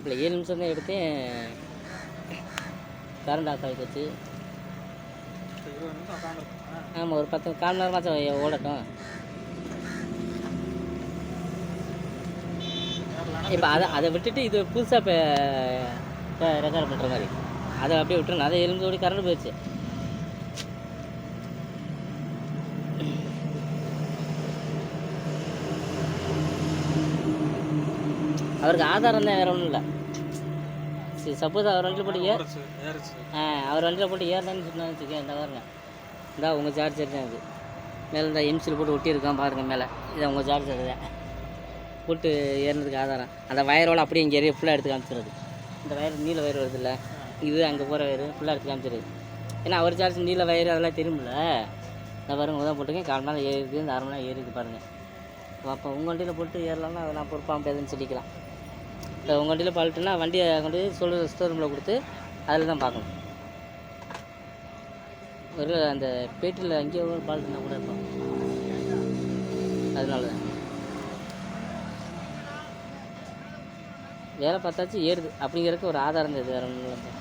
அப்போ 7 நிமிஷம் தான் எடுத்தேன், கரண்ட் ஆஃப் ஆகி போச்சு. ஆமாம், ஒரு 10 கால் மணி நேரமாச்சும் ஓடட்டும். இப்போ அதை விட்டுட்டு இது புதுசாக இப்போ ரெக்கார்ட் பண்ணுற மாதிரி அதை அப்படியே விட்டுருணும். அதை 7 நிமிஷம் ஓடி கரண்ட் போயிடுச்சு. அவருக்கு ஆதாரம் தான், வேறு ஒன்றும் இல்லை. சப்போஸ் அவர் வண்டியில் போட்டு அவர் வண்டியில் போட்டு ஏறலான்னு சொன்னான்னு வச்சுக்கேன். இந்த பாருங்க, இந்தா உங்கள் சார்ஜர் தான் இது. மேலே இந்த எம்சியில் போட்டு ஒட்டியிருக்கான் பாருங்கள் மேலே. இதை உங்கள் சார்ஜர் தான் போட்டு ஏறினதுக்கு ஆதாரம். அந்த வயரோடு அப்படியே இங்கே ஃபுல்லாக எடுத்து காமிச்சிடுறது. இந்த வயர் நீல வயர் வருது இல்லை, இது அங்கே போகிற வயர் ஃபுல்லாக எடுத்து காமிச்சிடுது. ஏன்னா அவர் சார்ஜ் நீல வயர் அதெல்லாம் தெரியுமில்ல. நான் பாருங்க தான் போட்டுருக்கேன். 1/4 மணி நேரம் ஏறிருக்கு, இந்த 1/2 மணி நேரம் ஏறிருக்கு பாருங்கள். அப்போ உங்கள் வண்டியில் போட்டு ஏறலாம்னா அதை நான் பொறுப்பாக முடியாதுன்னு சொல்லிக்கலாம். இப்போ உங்கள் வண்டியில் பால்ட்டுனா வண்டியை கொண்டு ஸ்டோர் ரூமில் கொடுத்து அதில் தான் பார்க்கணும். ஒரு அந்த பேட்டியில் அங்கேயே ஒரு பால்ட்டுனா கூட இருக்கும். அதனால தான் வேலை பார்த்தாச்சு ஏறுது அப்படிங்கிறதுக்கு ஒரு ஆதாரம் இருந்தது, வேறு ஒன்றும் இல்லை.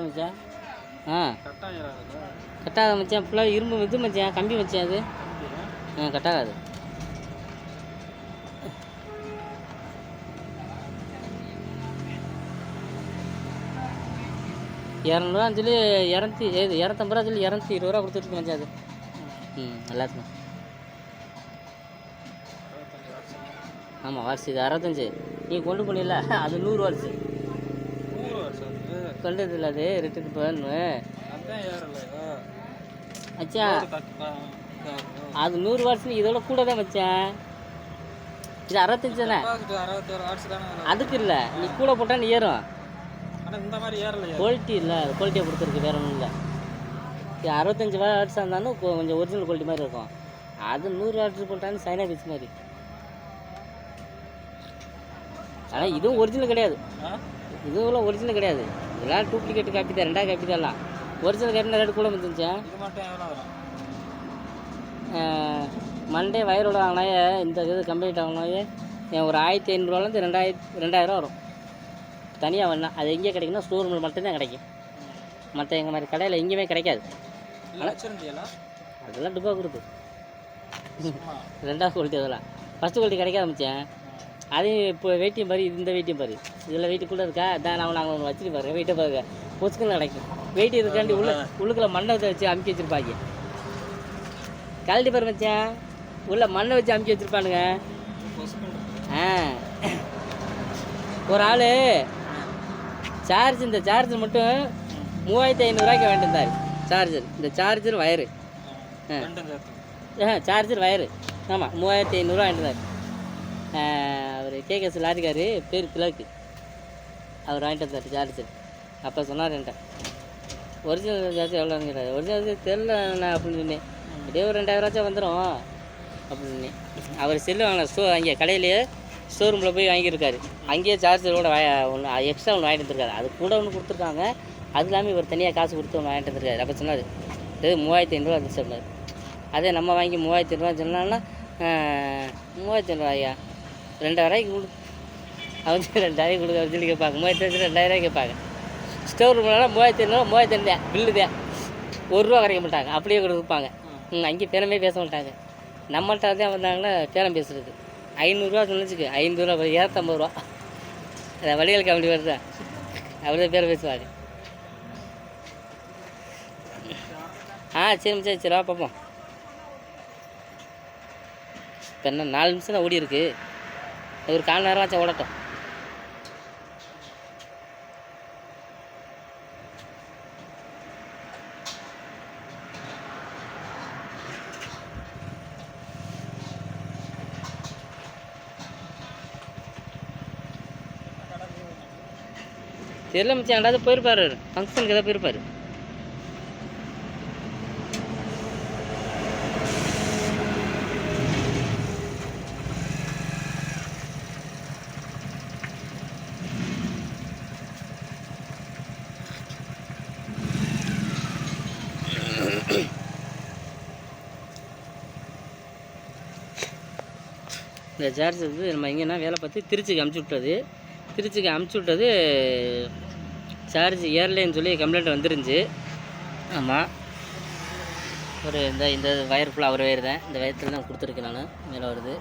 மச்சான் கட்டாகாது மச்சான். ஃபுல்லாக இரும்பு இது மச்சான், கம்பி மச்சான். அது கட்டாகாது. இரநூறுவான்னு சொல்லி 250 ரூபா சொல்லி 220 ரூபா கொடுத்துருக்கு மச்சான். அது எல்லாத்துக்கும். ஆமாம், வாட்ஸ் இது 65. நீ கொண்டு போனில்ல, அது 100 வாட்ஸ் கொண்டது இல்லை. அது ரிட்டர்ன் போகணும் மச்சான். அது 100 வாட்ஸ், இதோட கூட தான் மச்சான். இது 65 தானே, அதுக்கு இல்லை. நீ கூட போட்டால் நீ ஏறும். குவாலிட்டி இல்லை, குவாலிட்டியை கொடுத்துருக்கு, வேறு ஒன்றும் இல்லை. இது 65 வாட்ஸாக இருந்தாலும் கொஞ்சம் ஒரிஜினல் குவாலிட்டி மாதிரி இருக்கும். அது 100 வாட்ஸ் போட்டாலும் சைனா பீஸ் மாதிரி. ஆனால் இதுவும் ஒரிஜினல் கிடையாது, இதுவும் ஒரிஜினல் கிடையாது. இதெல்லாம் டூப்ளிகேட் காப்பி தான், 2ஆவது காப்பி தான். எல்லாம் ஒரிஜினல் காப்பி ரேட்டு கூட வந்துருந்துச்சேன். மண்டே வயரோட வாங்கினாயே, இந்த இது கம்ப்ளீட் வாங்கினாயே ஒரு 1500 2000 வரும் தனியாக வேணாம். அது எங்கே கிடைக்குன்னா ஸ்டோர் ரூமில் மட்டும்தான் கிடைக்கும். மற்ற எங்கள் மாதிரி கடையில் எங்கேயுமே கிடைக்காது. அதெல்லாம் டுப்பா கொடுத்து 2ஆவது குவாலிட்டி. அதெல்லாம் ஃபஸ்ட்டு குவாலிட்டி கிடைக்காத மிச்சேன். அதையும் இப்போ வெயிட்டையும் பாரு, இந்த வெயிட்டையும் பாரு. இதில் வெயிட்டு கூட இருக்கா, தான் நாங்கள் ஒன்று வச்சுட்டு பாருங்க. வெயிட்டை பாருங்க, பொசுக்குன்னு கிடைக்கும். வெயிட் இருக்காண்டி உள்ளுக்குள்ள மண்ணை வச்சு அமுக்கி வச்சுருப்பாங்க. கழட்டி பாரு மச்சான், உள்ள மண்ணை வச்சு அமுக்கி வச்சுருப்பானுங்க. ஒரு ஆள் சார்ஜ், இந்த சார்ஜர் மட்டும் 3500 ரூபாய்க்கு வேண்டியிருந்தார். சார்ஜர், இந்த சார்ஜர் வயரு, சார்ஜர் வயரு. ஆமாம், 3500 ரூபா வேண்டியிருந்தார். அவர் கேகேஎஸ் லாரிக்காரு, பேர் திலக்கு. அவர் வாங்கிட்டு வந்தார் சார்ஜர். அப்போ சொன்னார் என்கிட்ட, ஒரிஜினல் சார்ஜர் எவ்வளோன்னு கேட்டார். ஒரிஜினல் தெரில நான் அப்படின்னு சொன்னேன். இதே ஒரு 2000 வந்துடும் அப்படின்னு. அவர் செல்லு வாங்கின அங்கே கடையிலேயே ஸ்டோர் ரூமில் போய் வாங்கியிருக்காரு. அங்கேயே சார்ஜரோட ஒன்று எக்ஸ்ட்ரா ஒன்று வாங்கிட்டு வந்துருக்காரு. அது கூட ஒன்று கொடுத்துருக்காங்க. அது இல்லாமல் இவர் தனியாக காசு கொடுத்து ஒன்று வாங்கிட்டு வந்துருக்காரு. அப்போ சொன்னார், இது 3500 வந்து சொன்னார். அதே நம்ம வாங்கி 3500 சொன்னான்னா 3500 ஐயா 2000 கொடு, அவன் 2000 கொடுக்க சொல்லி கேட்பாங்க. 2000 கேட்பாங்க. ஸ்டோர் ரூம்லாம் 3500 3500 பில்லு தான், 1 ரூபா வரைக்க மாட்டாங்க, அப்படியே கொடுப்பாங்க. அங்கேயே பேரமே பேச மாட்டாங்க. நம்மள்கிட்ட தான் வந்தாங்கன்னா பேரம் பேசுறது. 500 சொன்னிச்சுக்கு 500 ரூபா, 250 ரூபா. அதை வழிகள் கம்பெனி வருதா, அப்படி தான் பேரம் பேசுவாங்க. சரி சரி சரி, பார்ப்போம். இப்போ என்ன 4 நிமிஷம் தான் ஓடி இருக்கு. ஒரு 1/4 நேரம் ஆச்சா ஓடட்டும். தெரியல மிச்சம், எங்கேயாவது போயிருப்பார், ஃபங்க்ஷனுக்கு எதாவது போயிருப்பார். இந்த சார்ஜர் வந்து நம்ம எங்கன்னா வேலை பார்த்து திருச்சிக்கு அமுச்சு விட்டது சார்ஜ் ஏர்லேன்னு சொல்லி கம்ப்ளைண்ட் வந்துருந்துச்சு. ஆமாம், ஒரு இந்த வயர் ஃபுல்லாக ஒரு வயர் தான், இந்த வயரத்தில் தான் கொடுத்துருக்கேன் நான். மேலே வருது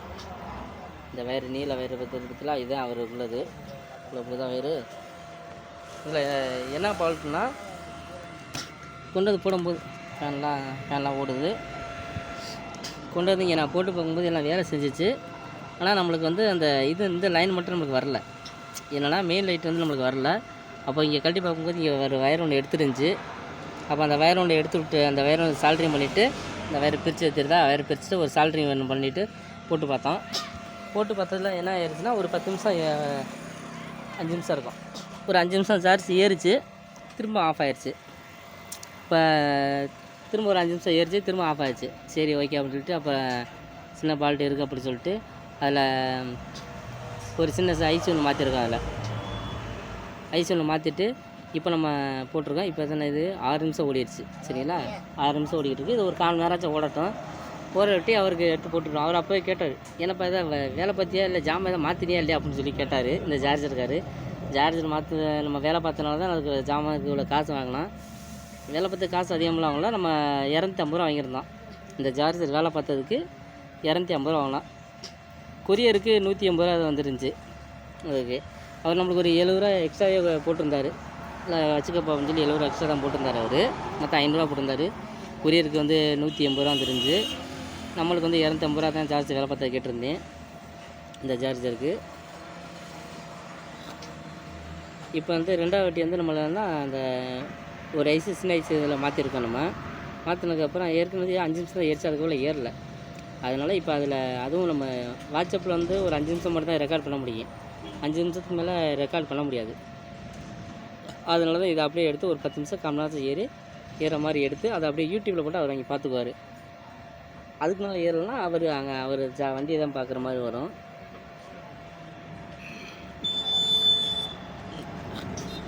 இந்த வயர், நீல வயர் பற்றிலாம் இதுதான் அவர் உள்ளது. இவ்வளோ தான் வயர். இதில் என்ன ஃபால்ட்டுனா, கொண்டு வந்து போடும்போது ஃபேன்லாம் ஓடுது. கொண்டு வந்து இங்கே நான் போட்டு பார்க்கும்போது எல்லாம் வேலை செஞ்சிச்சு. ஆனால் நம்மளுக்கு வந்து அந்த இந்த லைன் மட்டும் நம்மளுக்கு வரல. என்னென்னா மெயின் லைட் வந்து நம்மளுக்கு வரல. அப்போ இங்கே கழட்டி பார்க்கும்போது இங்கே ஒரு வயர் ஒன்று எடுத்துருந்துச்சு. அப்போ அந்த வயர் ஒன்று எடுத்து விட்டு அந்த வயர் ஒன்று சால்ட்ரிங் பண்ணிவிட்டு, இந்த வயர் பிரித்து எடுத்துருந்தா வயர் பிரிச்சுட்டு ஒரு சால்ட்ரிங் ஒன்று பண்ணிவிட்டு போட்டு பார்த்தோம். போட்டு பார்த்ததில் என்ன ஆயிடுச்சுன்னா, ஒரு 10 நிமிஷம் 5 நிமிஷம் இருக்கும். ஒரு 5 நிமிஷம் சார்ஜ் ஏறிச்சு, திரும்ப ஆஃப் ஆயிடுச்சு. இப்போ திரும்ப ஒரு 5 நிமிஷம் ஏறிச்சு, திரும்ப ஆஃப் ஆயிடுச்சு. சரி ஓகே அப்படின்னு சொல்லிட்டு அப்போ சின்ன பால்ட்டு இருக்குது அப்படி சொல்லிட்டு அதில் ஒரு சின்ன ஐஸ் ஒன்று மாற்றிருக்கோம். அதில் ஐஸ் ஒன்று மாற்றிட்டு இப்போ நம்ம போட்டிருக்கோம். இப்போ தானே இது 6 நிமிஷம் ஓடிடுச்சு. சரிங்களா, 6 நிமிஷம் ஓடிக்கிட்டு இருக்குது. இது ஒரு 4 மணி நேரம் ஓடட்டும். ஓடட்டி அவருக்கு எடுத்து போட்டுருக்கோம். அவர் அப்போவே கேட்டார், என்னப்பா எதாவது வேலை பார்த்தியா இல்லை ஜாமான் எதாவது மாற்றினியா இல்லையா அப்படின்னு சொல்லி கேட்டார். இந்த சார்ஜர் நம்ம வேலை பார்த்தனால தான் அதுக்கு ஜாமானுக்கு இவ்வளோ காசு வாங்கினோம். வேலை பார்த்து காசு அதிகமெல்லாம் வாங்கலாம். நம்ம 250 ரூபா வாங்கியிருந்தோம். இந்த சார்ஜர் வேலை பார்த்ததுக்கு 250 ரூபா வாங்கலாம். கொரியருக்கு 180 ரூபா அது வந்துருந்துச்சு. அதுக்கு அவர் நம்மளுக்கு ஒரு 70 ரூபா எக்ஸ்ட்ராவே போட்டிருந்தார். இல்லை வச்சுக்கப்பா அப்படின்னு சொல்லி 70 ரூபா எக்ஸ்ட்ரா தான் போட்டிருந்தார். அவர் மொத்தம் 500 ரூபா போட்டிருந்தார். கொரியருக்கு வந்து 180 ரூபா வந்துருந்துச்சு. நம்மளுக்கு வந்து 250 ரூபா தான் சார்ஜ் வேலை பார்த்தா கேட்டிருந்தேன் இந்த சார்ஜருக்கு. இப்போ வந்து 2வது வாட்டி வந்து நம்மளா அந்த ஒரு ஐஸு சின்ன ஐஸு இதில் மாற்றிருக்கோம். நம்ம மாற்றினதுக்கப்புறம் ஏற்கனவே 5 நிமிஷம் ஏறிச்சு, அதுக்குள்ளே ஏறலை. அதனால் இப்போ அதில் அதுவும் நம்ம வாட்ஸ்அப்பில் வந்து ஒரு 5 நிமிஷம் மட்டும் தான் ரெக்கார்ட் பண்ண முடியும். 5 நிமிஷத்துக்கு மேலே ரெக்கார்ட் பண்ண முடியாது. அதனால தான் இதை அப்படியே எடுத்து ஒரு 10 நிமிஷம் கால் மணி நேரத்தில் ஏற மாதிரி எடுத்து அதை அப்படியே யூடியூப்பில் போட்டு அவர் அங்கே பார்த்துக்குவார். அதுக்கு மேலே ஏறலைன்னா அவர் வண்டியை தான் பார்க்குற மாதிரி வரும்.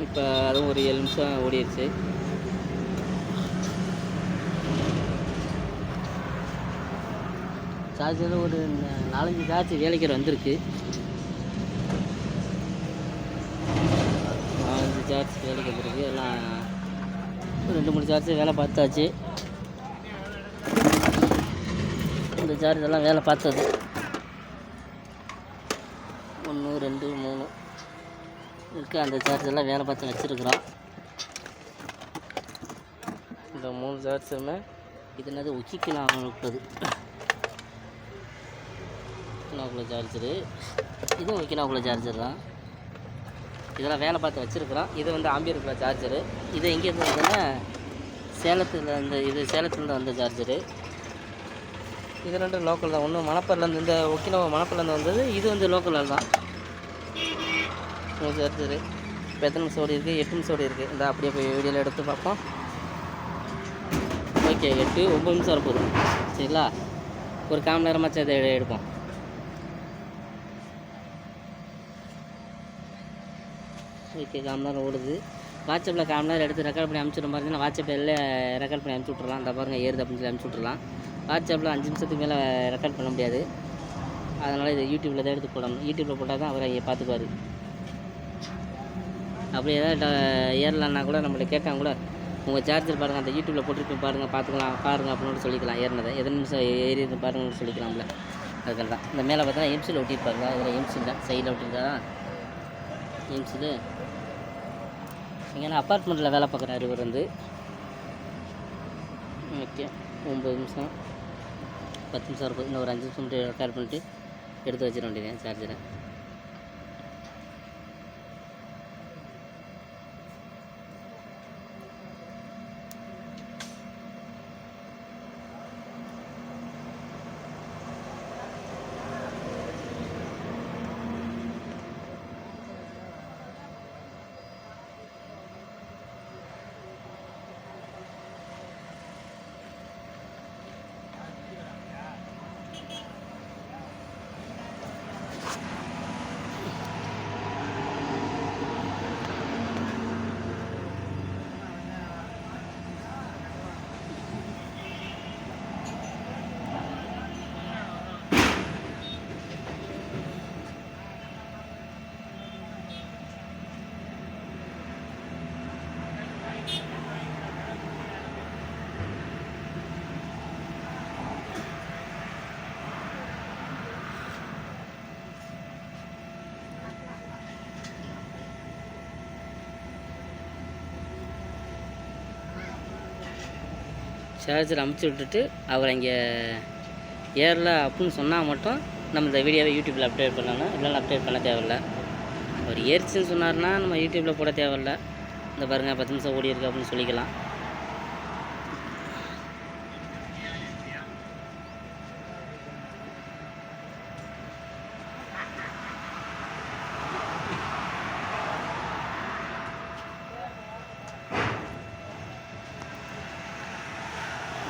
இப்போ அதுவும் ஒரு 7 நிமிஷம் ஓடிடுச்சு. சார்ஜர் ஒரு 4-5 சார்ஜ் வேலைக்கு வந்திருக்கு. 4-5 சார்ஜ் வேலைக்கு வந்திருக்கு. எல்லாம் 2-3 சார்ஜ் வேலை பார்த்தாச்சு. இந்த சார்ஜ் எல்லாம் வேலை பார்த்தது 1 2 3 இருக்குது. அந்த சார்ஜ் எல்லாம் வேலை பார்த்து வச்சுருக்குறோம். இந்த 3 சார்ஜுமே இது என்னது ஒக்கினாக்குள்ளது சார்ஜரு. இதுவும் ஒக்கினாக்குள்ள சார்ஜர் தான். இதெல்லாம் வேலை பார்த்து வச்சுருக்குறோம். இது வந்து ஆம்பியருக்குள்ள சார்ஜரு. இது எங்கேருந்து வந்ததுன்னா சேலத்துலேருந்து வந்த சார்ஜரு. இது 2 லோக்கல் தான். ஒன்று மணப்பர்லேருந்து, இந்த ஒக்கினாவா மணப்பர்லேருந்து வந்தது. இது வந்து லோக்கலில் தான் சார்ஜரு. இப்போ எத்தனை நிமிஷம் ஓடி இருக்குது? 8 நிமிஷம் ஓடி இருக்குது. இந்த அப்படியே போய் வீடியோவில் எடுத்து பார்ப்போம். ஓகே, 8-9 நிமிஷம் வரப்போகுது. சரிங்களா, ஒரு 1/4 மணி நேரமாச்சும் அதை எடுப்போம். ஓகே, 1/4 மணி நேரம் ஓடுது. வாட்ஸ்அப்பில் 1/4 மணி நேரம் எடுத்து ரெக்கார்ட் பண்ணி அனுப்பிச்சுட்ற மாதிரி இருந்தால் வாட்ஸ்அப்பில் ரெக்கார்ட் பண்ணி அனுப்பிச்சி விட்றலாம். இந்த பாருங்கள் ஏறுது அப்படின்னு சொல்லி அனுப்பிச்சி விட்றலாம். வாட்ஸ்அப்பில் 5 நிமிஷத்துக்கு மேலே ரெக்கார்ட் பண்ண முடியாது. அதனால் இதை யூடியூப்பில் தான் எடுத்து போடணும். யூடியூப்பில் போட்டால் தான் அவர் இங்கே பார்த்துக்குவார். அப்படி ஏதாவது ஏறலான்னா கூட நம்மளை கேட்டால் கூட உங்கள் சார்ஜர் பாருங்கள், அந்த யூடியூப்பில் போட்டுருப்பேன் பாருங்கள் அப்படின்னு சொல்லிக்கலாம். ஏறினதை எத்தனை நிமிஷம் ஏறி பாருங்கன்னு சொல்லிக்கலாம்ல. அதுக்காக தான் இந்த மேலே பார்த்தா எம்சியில் ஒட்டியிருப்பாங்க. இதில் எம்சில் தான் சைடில் ஒட்டியிருக்காரா எம்சில். இங்கே அப்பார்ட்மெண்ட்டில் வேலை பார்க்குறாரு இவர் வந்து. ஓகே, 9 நிமிஷம் 10 நிமிஷம் இருக்கும். இன்னும் ஒரு 5 நிமிஷம் மட்டும் ரெக்கார்ட் பண்ணிட்டு எடுத்து வச்சிட வேண்டியது சார்ஜரை. சார்ஜர் அமுச்சு விட்டுட்டு அவர் அங்கே ஏறல அப்படின்னு சொன்னால் மட்டும் நம்ம இந்த வீடியோவை யூடியூப்பில் அப்டேட் பண்ணணும், இல்லைன்னா அப்டேட் பண்ண தேவையில்ல. அவர் ஏறிச்சுன்னு சொன்னார்னா நம்ம யூடியூப்பில் போட தேவையில்ல. இந்த பாருங்கள் 10 நிமிஷம் ஓடி இருக்கு அப்படின்னு சொல்லிக்கலாம்.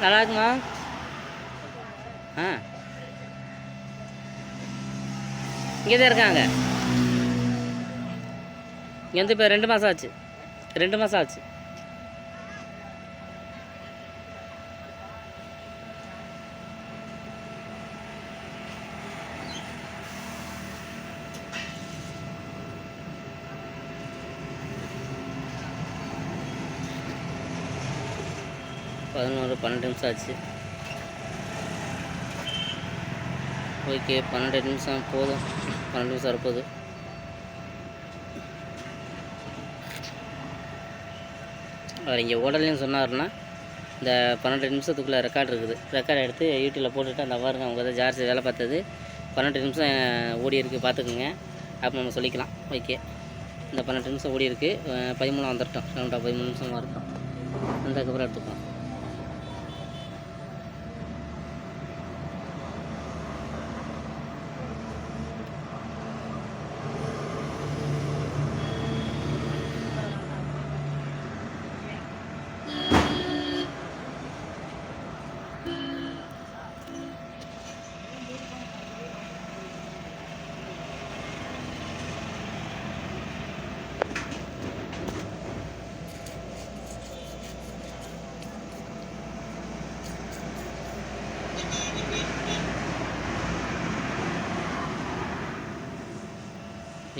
நல்லா இருக்குமா? இங்கே தான் இருக்காங்க. இங்கே வந்து இப்போ 2 மாதம் ஆச்சு. 2 மாதம் ஆச்சு. பதினொரு 12 நிமிஷம் ஆச்சு. ஓகே, 12 நிமிஷம் போதும். 12 நிமிஷம் வரப்போகுது. அவர் இங்கே ஓடலைன்னு சொன்னார்னா இந்த 12 நிமிஷத்துக்குள்ளே ரெக்கார்டு இருக்குது. ரெக்கார்டு எடுத்து யூடியூப்பில் போட்டுவிட்டு அந்த பாருங்க அவங்க தான் ஜார்ஜ் வேலை பார்த்தது 12 நிமிஷம் ஓடி இருக்குது பார்த்துக்குங்க. அப்போ நம்ம சொல்லிக்கலாம். ஓகே, இந்த 12 நிமிஷம் ஓடி இருக்குது. 13 வந்துட்டோம். 13 நிமிஷம் வரட்டும். அதுக்கப்புறம் எடுத்துக்கலாம்.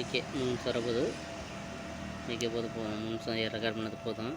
ஓகே, 3 நிமிஷம் வரப்போகுது. ஓகே, போதும் 3 நிமிஷம் ரெக்கார்ட் பண்ணது போதும்.